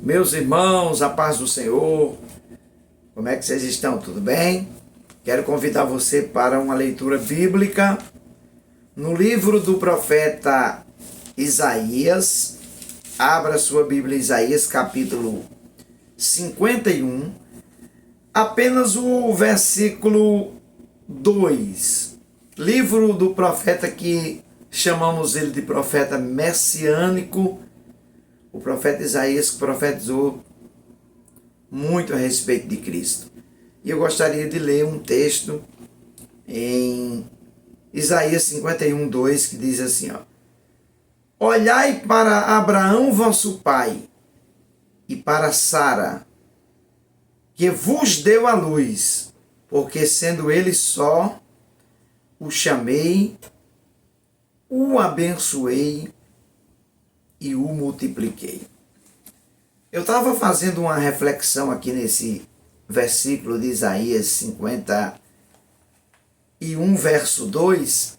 Meus irmãos, a paz do Senhor, como é que vocês estão? Tudo bem? Quero convidar você para uma leitura bíblica no livro do profeta Isaías. Abra sua Bíblia, Isaías capítulo 51, apenas o versículo 2. Livro do profeta que chamamos ele de profeta messiânico. O profeta Isaías profetizou muito a respeito de Cristo. E eu gostaria de ler um texto em Isaías 51, 2, que diz assim, Olhai para Abraão vosso pai, e para Sara, que vos deu a luz, porque sendo ele só, o chamei, o abençoei e o multipliquei. Eu estava fazendo uma reflexão aqui nesse versículo de Isaías 51, verso 2.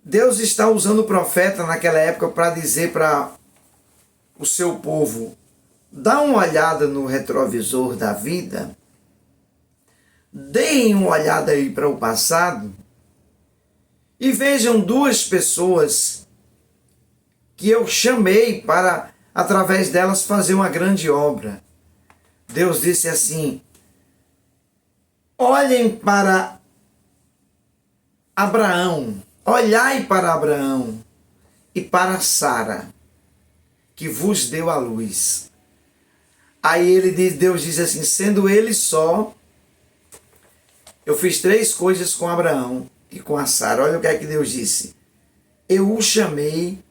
Deus está usando o profeta naquela época para dizer para o seu povo: dá uma olhada no retrovisor da vida, deem uma olhada aí para o passado e vejam duas pessoas que eu chamei para, através delas, fazer uma grande obra. Deus disse assim: olhem para Abraão, olhai para Abraão e para Sara, que vos deu a luz. Aí Deus diz assim: sendo ele só, eu fiz 3 coisas com Abraão e com a Sara. Olha o que é que Deus disse: eu o chamei,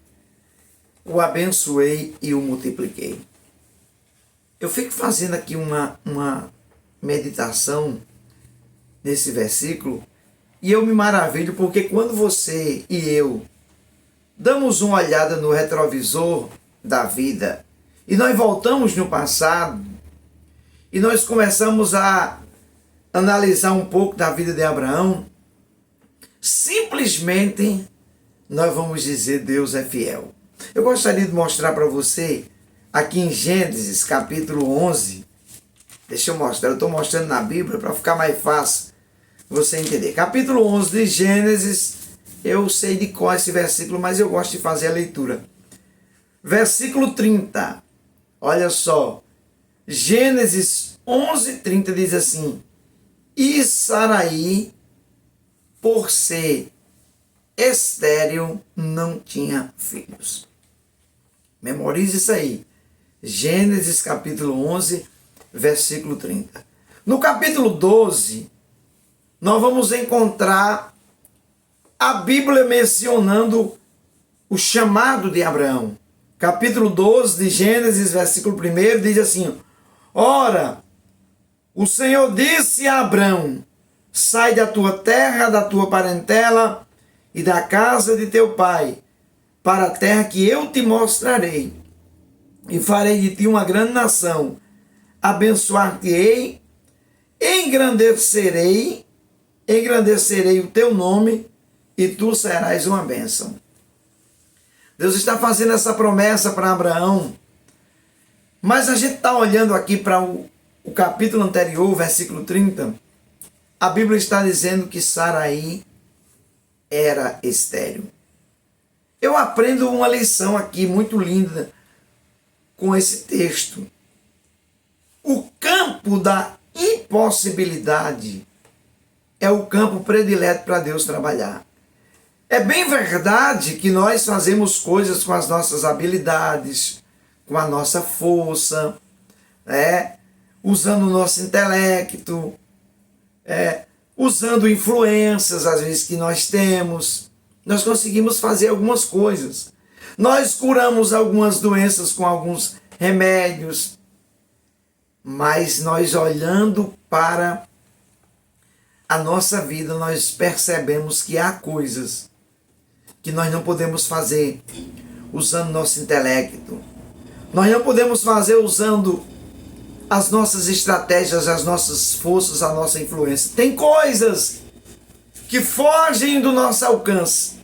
o abençoei e o multipliquei. Eu fico fazendo aqui uma meditação nesse versículo e eu me maravilho porque quando você e eu damos uma olhada no retrovisor da vida e nós voltamos no passado e nós começamos a analisar um pouco da vida de Abraão, simplesmente nós vamos dizer: Deus é fiel. Eu gostaria de mostrar para você aqui em Gênesis capítulo 11. Deixa eu mostrar, eu estou mostrando na Bíblia para ficar mais fácil você entender. Capítulo 11 de Gênesis, eu sei de qual é esse versículo, mas eu gosto de fazer a leitura. Versículo 30, olha só, Gênesis 11, 30 diz assim: e Sarai, por ser estéril, não tinha filhos. Memorize isso aí. Gênesis capítulo 11, versículo 30. No capítulo 12, nós vamos encontrar a Bíblia mencionando o chamado de Abraão. Capítulo 12 de Gênesis, versículo 1, diz assim: ora, o Senhor disse a Abraão: sai da tua terra, da tua parentela e da casa de teu pai, para a terra que eu te mostrarei, e farei de ti uma grande nação, abençoar-te-ei, engrandecerei o teu nome, e tu serás uma bênção. Deus está fazendo essa promessa para Abraão, mas a gente está olhando aqui para o capítulo anterior, versículo 30, a Bíblia está dizendo que Sarai era estéril. Eu aprendo uma lição aqui muito linda com esse texto. O campo da impossibilidade é o campo predileto para Deus trabalhar. É bem verdade que nós fazemos coisas com as nossas habilidades, com a nossa força, usando o nosso intelecto, usando influências, às vezes, que nós temos. Nós conseguimos fazer algumas coisas. Nós curamos algumas doenças com alguns remédios. Mas nós, olhando para a nossa vida, nós percebemos que há coisas que nós não podemos fazer usando nosso intelecto. Nós não podemos fazer usando as nossas estratégias, as nossas forças, a nossa influência. Tem coisas que fogem do nosso alcance.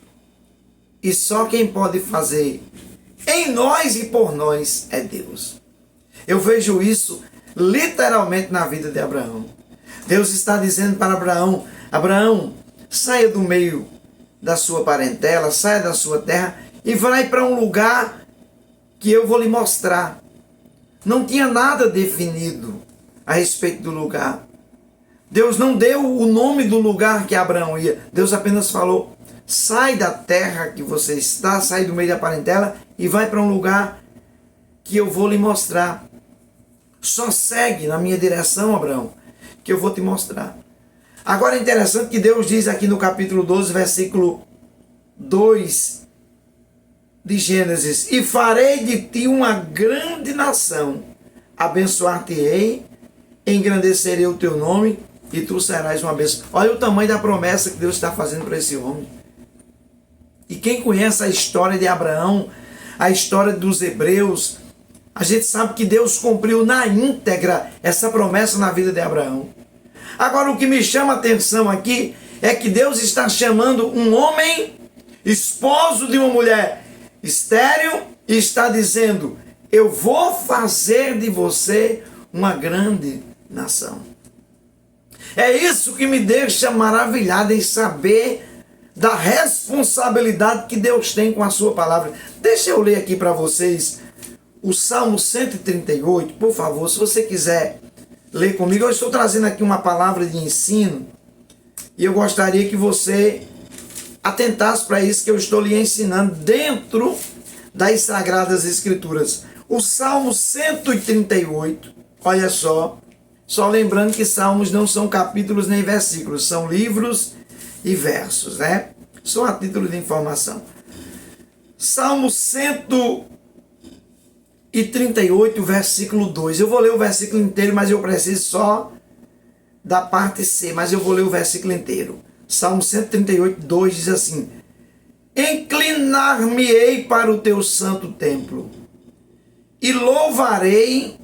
E só quem pode fazer em nós e por nós é Deus. Eu vejo isso literalmente na vida de Abraão. Deus está dizendo para Abraão: Abraão, saia do meio da sua parentela, saia da sua terra e vai para um lugar que eu vou lhe mostrar. Não tinha nada definido a respeito do lugar. Deus não deu o nome do lugar que Abraão ia. Deus apenas falou: sai da terra que você está, sai do meio da parentela e vai para um lugar que eu vou lhe mostrar. Só segue na minha direção, Abraão, que eu vou te mostrar. Agora é interessante que Deus diz aqui no capítulo 12, versículo 2 de Gênesis: e farei de ti uma grande nação, abençoar-te-ei, engrandecerei o teu nome e tu serás uma bênção. Olha o tamanho da promessa que Deus está fazendo para esse homem. E quem conhece a história de Abraão, a história dos hebreus, a gente sabe que Deus cumpriu na íntegra essa promessa na vida de Abraão. Agora, o que me chama a atenção aqui é que Deus está chamando um homem, esposo de uma mulher estéril, e está dizendo: eu vou fazer de você uma grande nação. É isso que me deixa maravilhado em saber da responsabilidade que Deus tem com a sua palavra. Deixa eu ler aqui para vocês o Salmo 138, por favor, se você quiser ler comigo. Eu estou trazendo aqui uma palavra de ensino e eu gostaria que você atentasse para isso que eu estou lhe ensinando dentro das Sagradas Escrituras. O Salmo 138, olha só lembrando que salmos não são capítulos nem versículos, são livros e versos, né? Só a título de informação. Salmo 138, versículo 2. Eu vou ler o versículo inteiro, mas eu preciso só da parte C, mas eu vou ler o versículo inteiro. Salmo 138, 2 diz assim: inclinar-me-ei para o teu santo templo e louvarei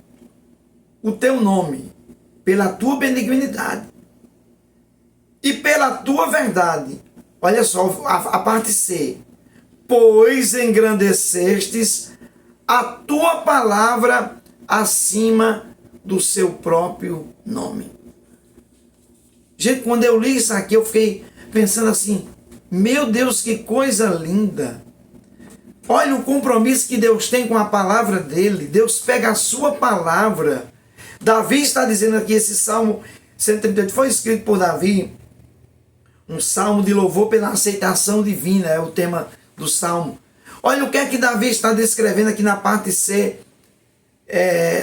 o teu nome pela tua benignidade e pela tua verdade. Olha só a parte C. Pois engrandecestes a tua palavra acima do seu próprio nome. Gente, quando eu li isso aqui, eu fiquei pensando assim: meu Deus, que coisa linda! Olha o compromisso que Deus tem com a palavra dele. Deus pega a sua palavra. Davi está dizendo aqui, esse Salmo 138 foi escrito por Davi, um salmo de louvor pela aceitação divina, é o tema do salmo. Olha o que é que Davi está descrevendo aqui na parte C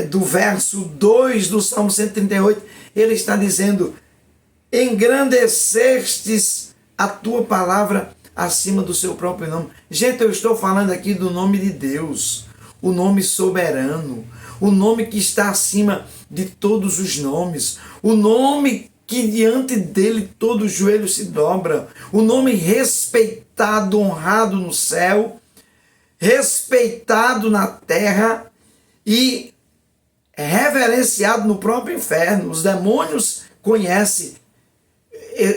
do verso 2 do Salmo 138. Ele está dizendo: engrandecestes a tua palavra acima do seu próprio nome. Gente, eu estou falando aqui do nome de Deus, o nome soberano, o nome que está acima de todos os nomes, o nome que diante dele todo joelho se dobra, o nome respeitado, honrado no céu, respeitado na terra e reverenciado no próprio inferno. Os demônios conhecem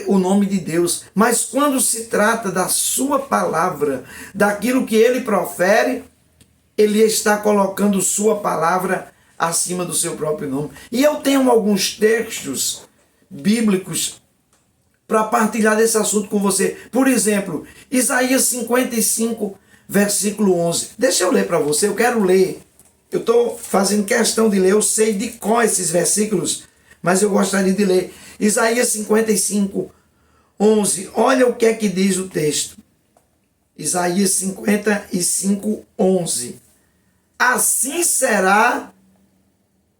o nome de Deus, mas quando se trata da sua palavra, daquilo que ele profere, ele está colocando sua palavra acima do seu próprio nome. E eu tenho alguns textos bíblicos para partilhar desse assunto com você. Por exemplo, Isaías 55, versículo 11. Deixa eu ler para você, eu quero ler. Eu estou fazendo questão de ler, eu sei de qual esses versículos, mas eu gostaria de ler. Isaías 55, 11. Olha o que é que diz o texto. Isaías 55, 11. Assim será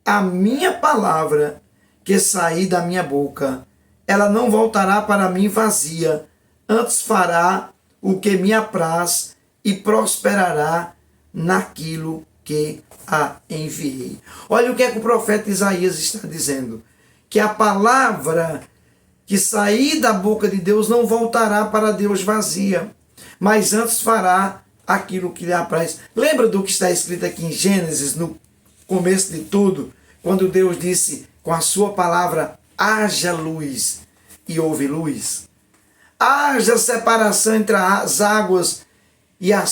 a minha palavra que sair da minha boca. Ela não voltará para mim vazia, antes fará o que me apraz e prosperará naquilo que a enviei. Olha o que é que o profeta Isaías está dizendo. Que a palavra que sair da boca de Deus não voltará para Deus vazia, mas antes fará aquilo que lhe apraz. Lembra do que está escrito aqui em Gênesis, no começo de tudo, quando Deus disse com a sua palavra: haja luz, e houve luz. Haja separação entre as águas e a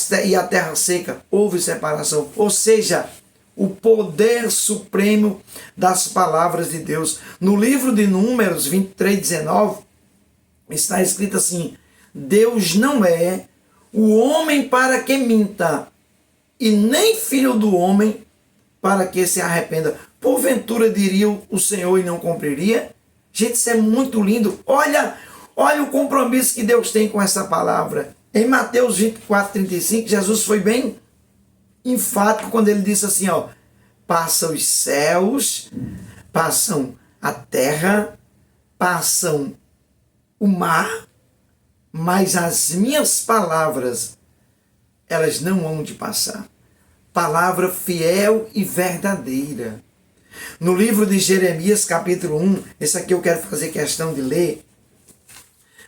terra seca, houve separação. Ou seja, o poder supremo das palavras de Deus. No livro de Números 23:19, está escrito assim: Deus não é o homem para que minta, e nem filho do homem para que se arrependa. Porventura diria o Senhor e não cumpriria? Gente, isso é muito lindo. Olha o compromisso que Deus tem com essa palavra. Em Mateus 24:35, Jesus foi bem enfático quando ele disse assim, ó: passa os céus, passam a terra, passam o mar, mas as minhas palavras, elas não hão de passar. Palavra fiel e verdadeira. No livro de Jeremias, capítulo 1, esse aqui eu quero fazer questão de ler,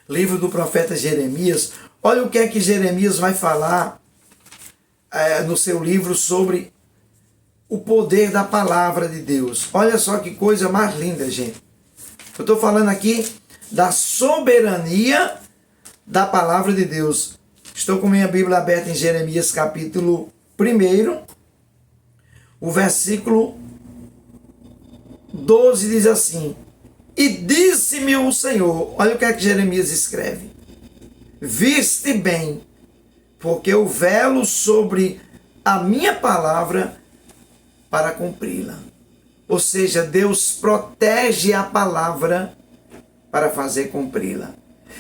livro do profeta Jeremias. Olha o que é que Jeremias vai falar no seu livro sobre o poder da palavra de Deus. Olha só que coisa mais linda, gente. Eu estou falando aqui da soberania da palavra de Deus. Estou com minha Bíblia aberta em Jeremias capítulo 1, o versículo 12 diz assim: e disse-me o Senhor, olha o que é que Jeremias escreve: viste bem, porque eu velo sobre a minha palavra para cumpri-la. Ou seja, Deus protege a palavra para fazer cumpri-la.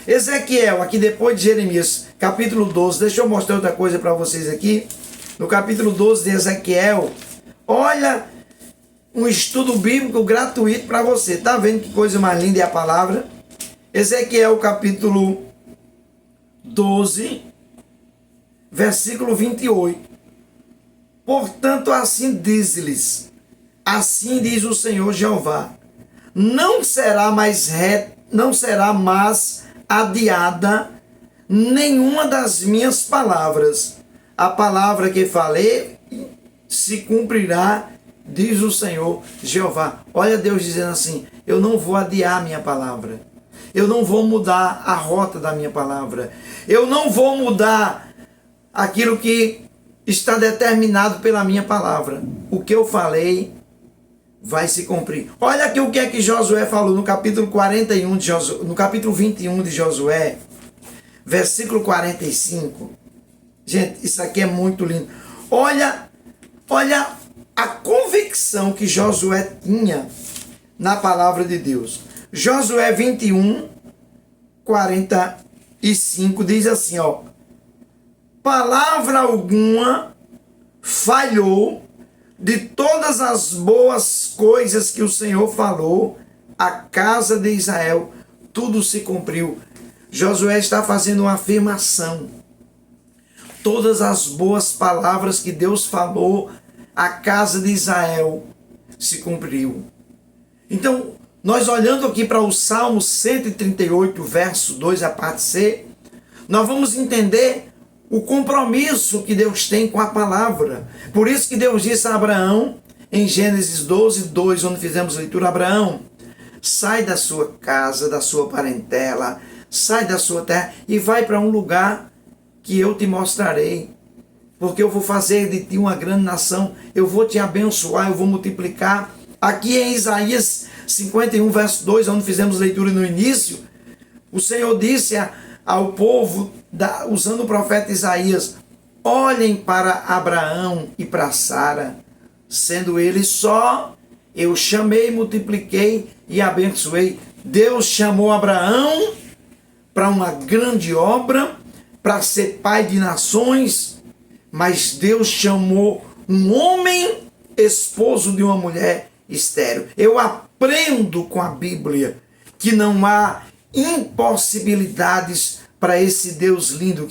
Ezequiel, aqui depois de Jeremias, capítulo 12, deixa eu mostrar outra coisa para vocês aqui. No capítulo 12 de Ezequiel, olha um estudo bíblico gratuito para você. Está vendo que coisa mais linda é a palavra? Ezequiel, capítulo 12, versículo 28. Portanto, assim diz-lhes, assim diz o Senhor Jeová: não será mais adiada nenhuma das minhas palavras. A palavra que falei se cumprirá, diz o Senhor Jeová. Olha Deus dizendo assim: eu não vou adiar minha palavra. Eu não vou mudar a rota da minha palavra. Eu não vou mudar aquilo que está determinado pela minha palavra. O que eu falei vai se cumprir. Olha aqui o que é que Josué falou no capítulo 41 de Josué, no capítulo 21 de Josué, versículo 45. Gente, isso aqui é muito lindo. Olha a convicção que Josué tinha na palavra de Deus. Josué 21, 45 diz assim, ó: palavra alguma falhou de todas as boas coisas que o Senhor falou à casa de Israel, tudo se cumpriu. Josué está fazendo uma afirmação. Todas as boas palavras que Deus falou à casa de Israel se cumpriu. Então, nós olhando aqui para o Salmo 138, verso 2, a parte C, nós vamos entender o compromisso que Deus tem com a palavra. Por isso que Deus disse a Abraão, em Gênesis 12, 2, onde fizemos leitura: Abraão, sai da sua casa, da sua parentela, sai da sua terra e vai para um lugar que eu te mostrarei, porque eu vou fazer de ti uma grande nação, eu vou te abençoar, eu vou multiplicar. Aqui em Isaías 51, verso 2, onde fizemos leitura no início, o Senhor disse ao povo, usando o profeta Isaías: olhem para Abraão e para Sara, sendo eles só, eu chamei, multipliquei e abençoei. Deus chamou Abraão para uma grande obra, para ser pai de nações, mas Deus chamou um homem esposo de uma mulher estéril. Eu aprendo com a Bíblia que não há impossibilidades para esse Deus lindo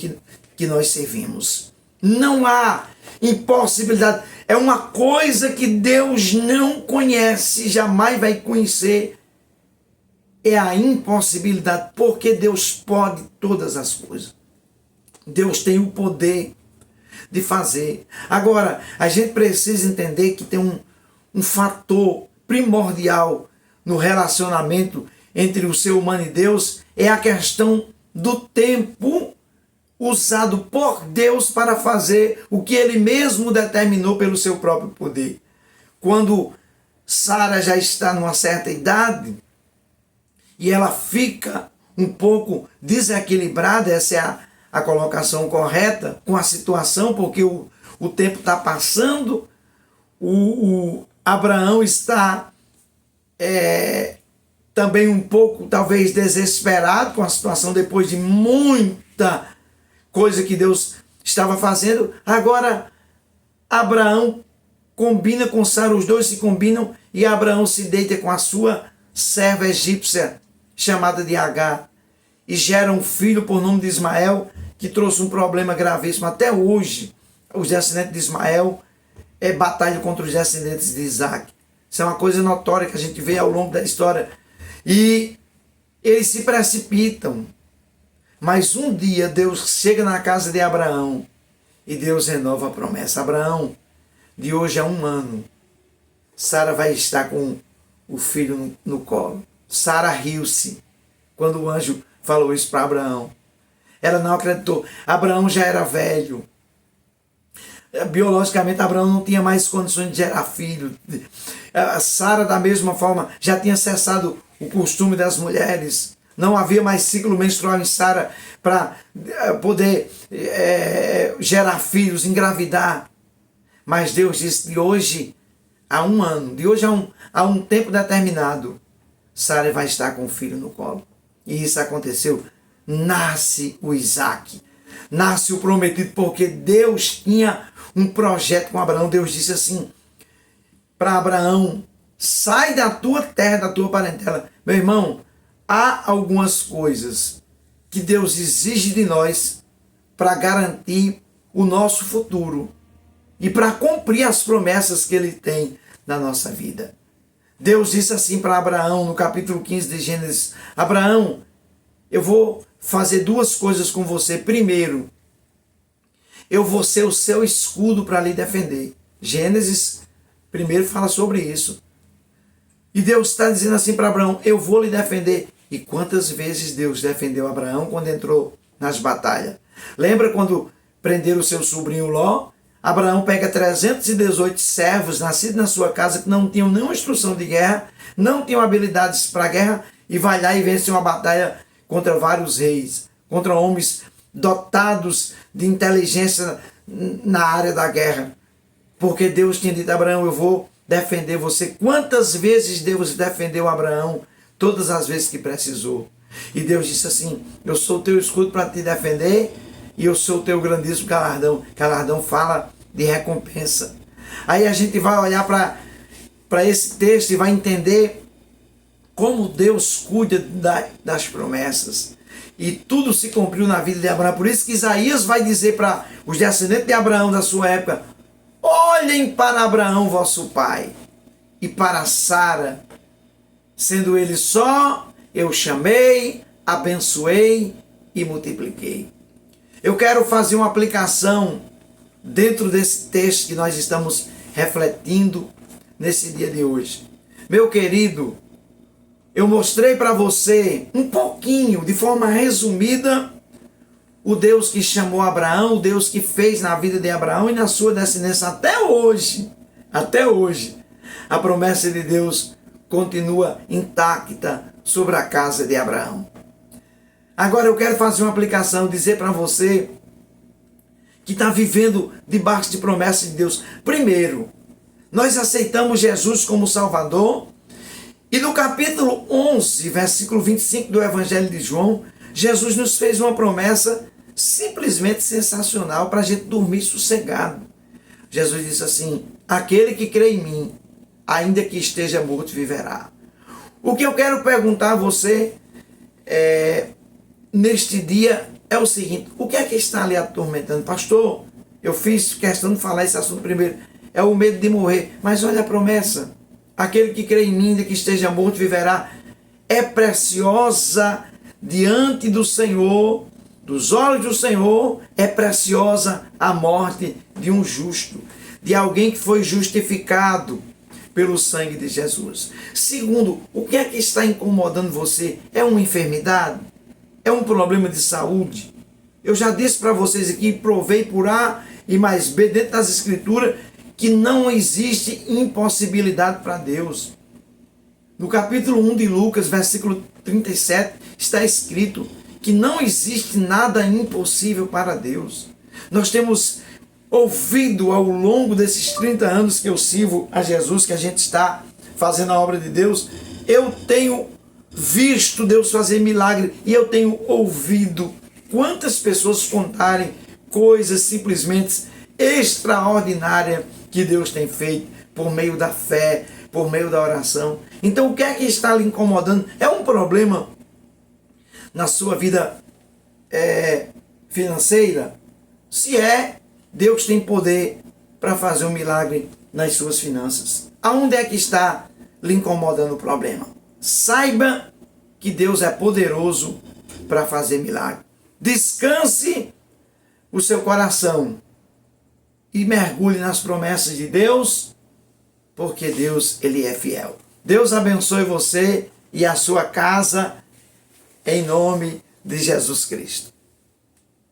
que nós servimos. Não há impossibilidade. É uma coisa que Deus não conhece, jamais vai conhecer. É a impossibilidade, porque Deus pode todas as coisas. Deus tem o poder de fazer. Agora, a gente precisa entender que tem um fator primordial no relacionamento entre o ser humano e Deus, é a questão do tempo usado por Deus para fazer o que Ele mesmo determinou pelo seu próprio poder. quando Sara já está numa certa idade e ela fica um pouco desequilibrada, essa é a colocação correta, com a situação, porque o tempo está passando, o Abraão está também um pouco, talvez, desesperado com a situação, depois de muita coisa que Deus estava fazendo. Agora, Abraão combina com Sara, os dois se combinam, e Abraão se deita com a sua serva egípcia, chamada de Agar, e gera um filho por nome de Ismael, que trouxe um problema gravíssimo. Até hoje, os descendentes de Ismael batalham contra os descendentes de Isaac. Isso é uma coisa notória que a gente vê ao longo da história. E eles se precipitam. Mas um dia Deus chega na casa de Abraão e Deus renova a promessa. Abraão, de hoje a 1 ano, Sara vai estar com o filho no colo. Sara riu-se quando o anjo falou isso para Abraão. Ela não acreditou. Abraão já era velho. Biologicamente, Abraão não tinha mais condições de gerar filho. Sara, da mesma forma, já tinha cessado o costume das mulheres. Não havia mais ciclo menstrual em Sara para poder gerar filhos, engravidar. Mas Deus disse, de hoje a 1 ano, de hoje a um tempo determinado, Sara vai estar com o filho no colo. E isso aconteceu. Nasce o Isaac. Nasce o prometido, porque Deus tinha um projeto com Abraão. Deus disse assim para Abraão, sai da tua terra, da tua parentela. Meu irmão, há algumas coisas que Deus exige de nós para garantir o nosso futuro e para cumprir as promessas que Ele tem na nossa vida. Deus disse assim para Abraão, no capítulo 15 de Gênesis, Abraão, eu vou fazer 2 coisas com você. Primeiro, eu vou ser o seu escudo para lhe defender. Gênesis primeiro fala sobre isso. E Deus está dizendo assim para Abraão, eu vou lhe defender. E quantas vezes Deus defendeu Abraão quando entrou nas batalhas? Lembra quando prenderam o seu sobrinho Ló? Abraão pega 318 servos nascidos na sua casa que não tinham nenhuma instrução de guerra, não tinham habilidades para a guerra, e vai lá e vence uma batalha contra vários reis, contra homens dotados de inteligência na área da guerra. Porque Deus tinha dito a Abraão, eu vou defender você. Quantas vezes Deus defendeu Abraão? Todas as vezes que precisou. E Deus disse assim, eu sou o teu escudo para te defender e eu sou o teu grandíssimo galardão. Galardão fala de recompensa. Aí a gente vai olhar para esse texto e vai entender como Deus cuida das promessas. E tudo se cumpriu na vida de Abraão. Por isso que Isaías vai dizer para os descendentes de Abraão da sua época, olhem para Abraão, vosso pai, e para Sara, sendo ele só, eu chamei, abençoei e multipliquei. Eu quero fazer uma aplicação dentro desse texto que nós estamos refletindo nesse dia de hoje. Meu querido, eu mostrei para você um pouquinho, de forma resumida, o Deus que chamou Abraão, o Deus que fez na vida de Abraão e na sua descendência até hoje. Até hoje, a promessa de Deus continua intacta sobre a casa de Abraão. Agora eu quero fazer uma aplicação, dizer para você que está vivendo debaixo de promessa de Deus. Primeiro, nós aceitamos Jesus como Salvador. E no capítulo 11, versículo 25 do Evangelho de João, Jesus nos fez uma promessa simplesmente sensacional para a gente dormir sossegado. Jesus disse assim, aquele que crê em mim, ainda que esteja morto, viverá. O que eu quero perguntar a você neste dia é o seguinte, o que é que está lhe atormentando? Pastor, eu fiz questão de falar esse assunto primeiro, é o medo de morrer, mas olha a promessa, aquele que crê em mim, ainda que esteja morto, viverá, é preciosa diante do Senhor, dos olhos do Senhor, é preciosa a morte de um justo, de alguém que foi justificado pelo sangue de Jesus. Segundo, o que é que está incomodando você? É uma enfermidade? É um problema de saúde? Eu já disse para vocês aqui, provei por A e mais B dentro das Escrituras, que não existe impossibilidade para Deus. No capítulo 1 de Lucas, versículo 37, está escrito que não existe nada impossível para Deus. Nós temos ouvido ao longo desses 30 anos que eu sirvo a Jesus, que a gente está fazendo a obra de Deus, eu tenho visto Deus fazer milagre e eu tenho ouvido quantas pessoas contarem coisas simplesmente extraordinárias que Deus tem feito por meio da fé, por meio da oração. Então, o que é que está lhe incomodando? É um problema na sua vida financeira? Se é, Deus tem poder para fazer um milagre nas suas finanças. Aonde é que está lhe incomodando o problema? Saiba que Deus é poderoso para fazer milagre. Descanse o seu coração e mergulhe nas promessas de Deus, porque Deus, Ele é fiel. Deus abençoe você e a sua casa, em nome de Jesus Cristo.